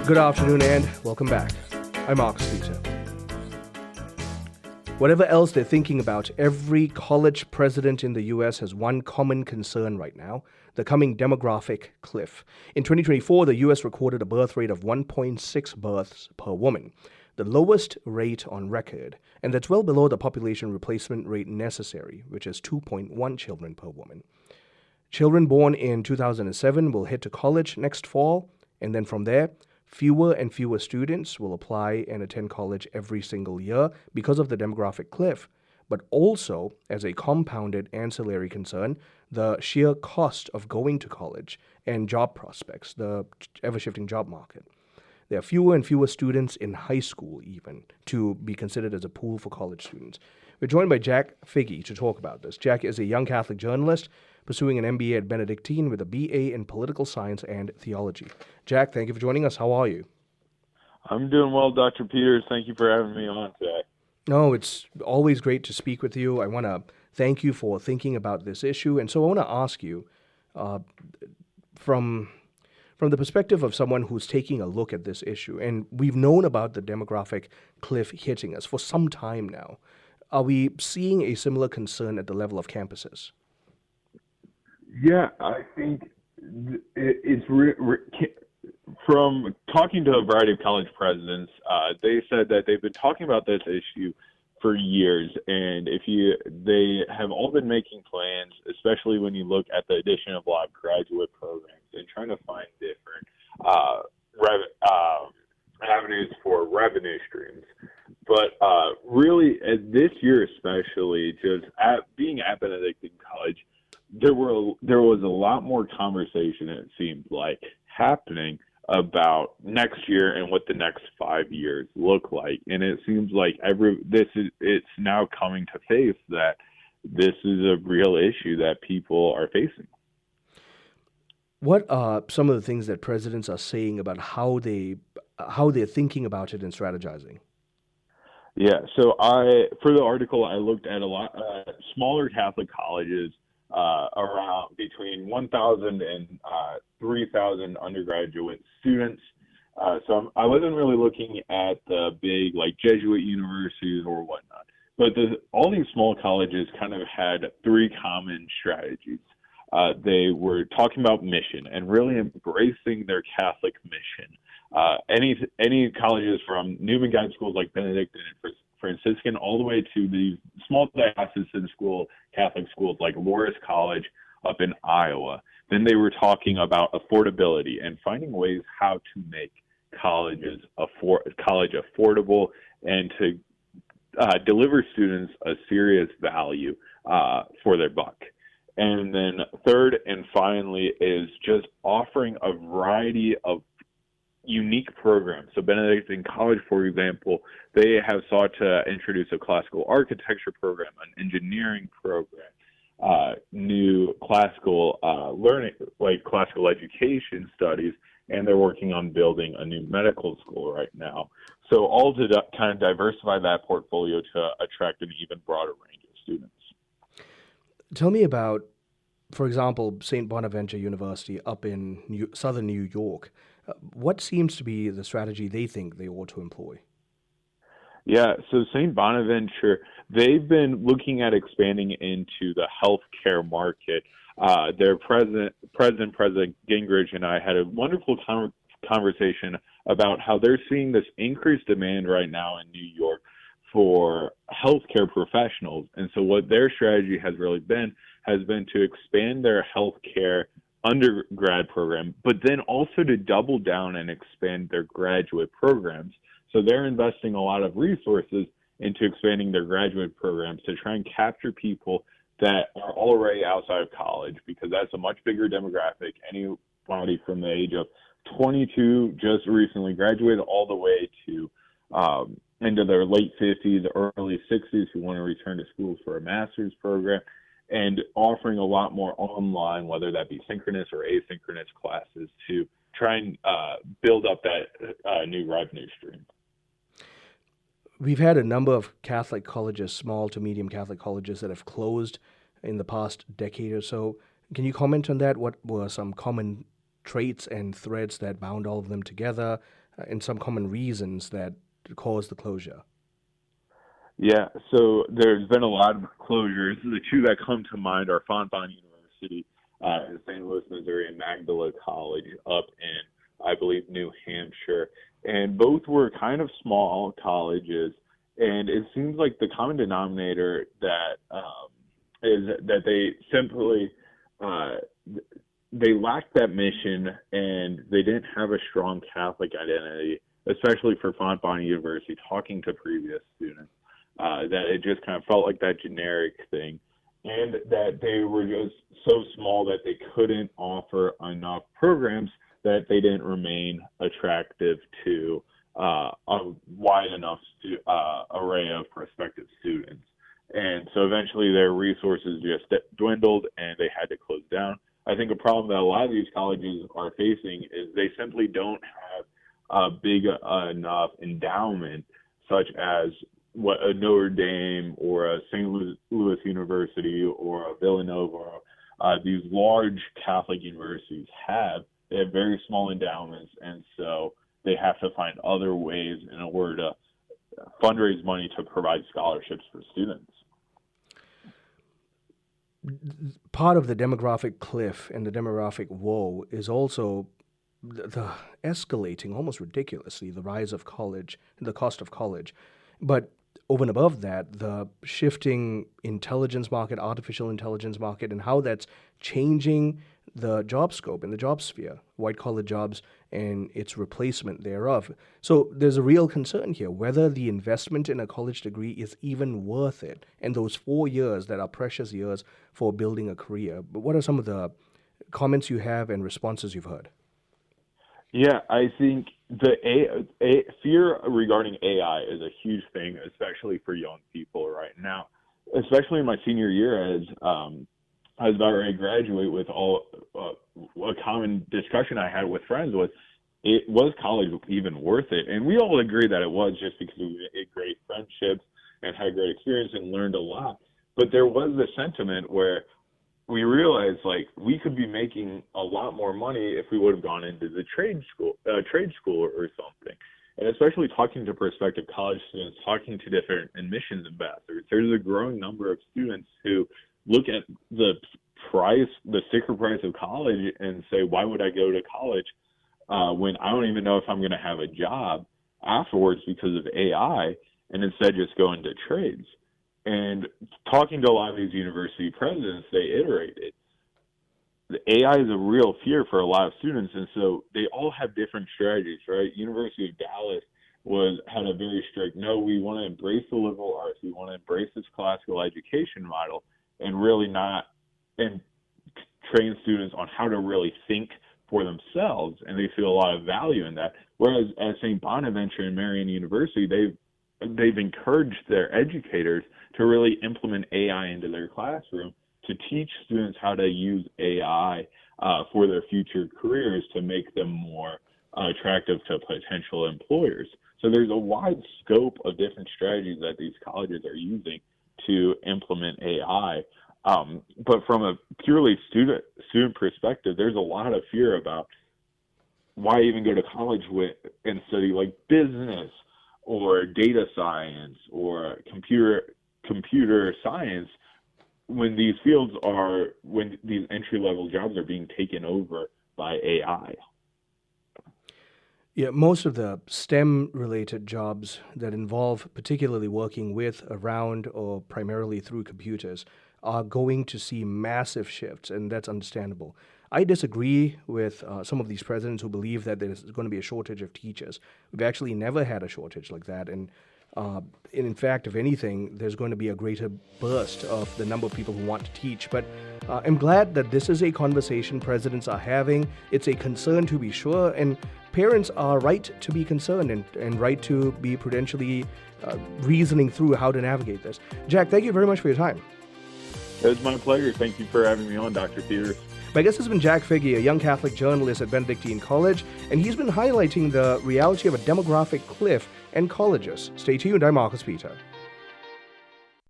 Good afternoon and welcome back. I'm Mark Peter. Whatever else they're thinking about, every college president in the US has one common concern right now: the coming demographic cliff. In 2024, the US recorded a birth rate of 1.6 births per woman, the lowest rate on record, and that's well below the population replacement rate necessary, which is 2.1 children per woman. Children born in 2007 will head to college next fall, and then from there, fewer and fewer students will apply and attend college every single year because of the demographic cliff, but also, as a compounded ancillary concern, the sheer cost of going to college and job prospects, the ever-shifting job market. There are fewer and fewer students in high school, even, to be considered as a pool for college students. We're joined by Jack Figge to talk about this. Jack is a young Catholic journalist pursuing an MBA at Benedictine with a BA in political science and theology. Jack, thank you for joining us. How are you? I'm doing well, Dr. Peters. Thank you for having me on today. No, it's always great to speak with you. I want to thank you for thinking about this issue. And so I want to ask you, from the perspective of someone who's taking a look at this issue, and we've known about the demographic cliff hitting us for some time now, are we seeing a similar concern at the level of campuses? Yeah, I think it's from talking to a variety of college presidents, they said that they've been talking about this issue for years, and they have all been making plans, especially when you look at the addition of a lot of graduate programs and trying to find different avenues for revenue streams. But really, this year especially, just being at Benedictine College, there was a lot more conversation, it seemed like, happening about next year and what the next 5 years look like. And it seems like it's now coming to face that this is a real issue that people are facing. What are some of the things that presidents are saying about how they're thinking about it and strategizing? Yeah, so for the article, I looked at a lot smaller Catholic colleges, around between 1,000 and 3,000 undergraduate students. So I wasn't really looking at the big like Jesuit universities or whatnot, but all these small colleges kind of had three common strategies. They were talking about mission and really embracing their Catholic mission. Any colleges from Newman Guide schools like Benedictine and Franciscan all the way to the small diocesan school Catholic schools like Loras College up in Iowa. Then they were talking about affordability and finding ways how to make college affordable and to deliver students a serious value for their buck. And then third and finally is just offering a variety of unique programs. So Benedictine College, for example, they have sought to introduce a classical architecture program, an engineering program, new classical learning, like classical education studies, and they're working on building a new medical school right now. So all to kind of diversify that portfolio to attract an even broader range of students. Tell me about, for example, St. Bonaventure University up in southern New York. What seems to be the strategy they think they ought to employ? Yeah, so St. Bonaventure, they've been looking at expanding into the healthcare market. Their President Gingrich and I had a wonderful conversation about how they're seeing this increased demand right now in New York for healthcare professionals. And so what their strategy has really been to expand their healthcare undergrad program, but then also to double down and expand their graduate programs. So they're investing a lot of resources into expanding their graduate programs to try and capture people that are already outside of college, because that's a much bigger demographic. Anybody from the age of 22 just recently graduated all the way to into their late 50s, early 60s who want to return to school for a master's program, and offering a lot more online, whether that be synchronous or asynchronous classes, to try and build up that new revenue stream. We've had a number of Catholic colleges, small to medium Catholic colleges, that have closed in the past decade or so. Can you comment on that? What were some common traits and threads that bound all of them together? and some common reasons that cause the closure? Yeah, so there's been a lot of closures. The two that come to mind are Fontbonne University in St. Louis, Missouri, and Magdala College up in, I believe, New Hampshire. And both were kind of small colleges, and it seems like the common denominator that is that they simply they lacked that mission, and they didn't have a strong Catholic identity, especially for Fontbonne University, talking to previous students, that it just kind of felt like that generic thing, and that they were just so small that they couldn't offer enough programs that they didn't remain attractive to a wide enough array of prospective students. And so eventually their resources just dwindled and they had to close down. I think a problem that a lot of these colleges are facing is they simply don't have a big enough endowment, such as what a Notre Dame or a St. Louis University or a Villanova, these large Catholic universities have. They have very small endowments, and so they have to find other ways in order to fundraise money to provide scholarships for students. Part of the demographic cliff and the demographic woe is also the escalating, almost ridiculously, the rise of college, the cost of college. But over and above that, the shifting intelligence market, artificial intelligence market, and how that's changing the job scope and the job sphere, white-collar jobs and its replacement thereof. So there's a real concern here, whether the investment in a college degree is even worth it, and those 4 years that are precious years for building a career. But what are some of the comments you have and responses you've heard? Yeah, I think the fear regarding AI is a huge thing, especially for young people right now, especially in my senior year as I was about ready to graduate. With all a common discussion I had with friends was college even worth it? And we all agree that it was, just because we made great friendships and had a great experience and learned a lot. But there was the sentiment where we realized we could be making a lot more money if we would have gone into the trade school or something. And especially talking to prospective college students, talking to different admissions ambassadors, there's a growing number of students who look at the sticker price of college and say, why would I go to college when I don't even know if I'm going to have a job afterwards because of AI, and instead just go into trades. And talking to a lot of these university presidents, they iterated. The AI is a real fear for a lot of students, and so they all have different strategies, right? University of Dallas had a very strict, no, we want to embrace the liberal arts, we want to embrace this classical education model, and really train students on how to really think for themselves, and they feel a lot of value in that. Whereas at St. Bonaventure and Marian University, they've encouraged their educators to really implement AI into their classroom to teach students how to use AI for their future careers to make them more attractive to potential employers. So there's a wide scope of different strategies that these colleges are using to implement AI. But from a purely student perspective, there's a lot of fear about why even go to college and study like business or data science or computer science when these entry-level jobs are being taken over by AI. Yeah, most of the STEM-related jobs that involve particularly working with, around, or primarily through computers are going to see massive shifts, and that's understandable. I disagree with some of these presidents who believe that there's going to be a shortage of teachers. We've actually never had a shortage like that, and in fact, if anything, there's going to be a greater burst of the number of people who want to teach. But I'm glad that this is a conversation presidents are having. It's a concern, to be sure, and parents are right to be concerned and right to be prudentially reasoning through how to navigate this. Jack, thank you very much for your time. It was my pleasure. Thank you for having me on, Dr. Peters. My guest has been Jack Figge, a young Catholic journalist at Benedictine College, and he's been highlighting the reality of a demographic cliff and colleges. Stay tuned. I'm Marcus Peter.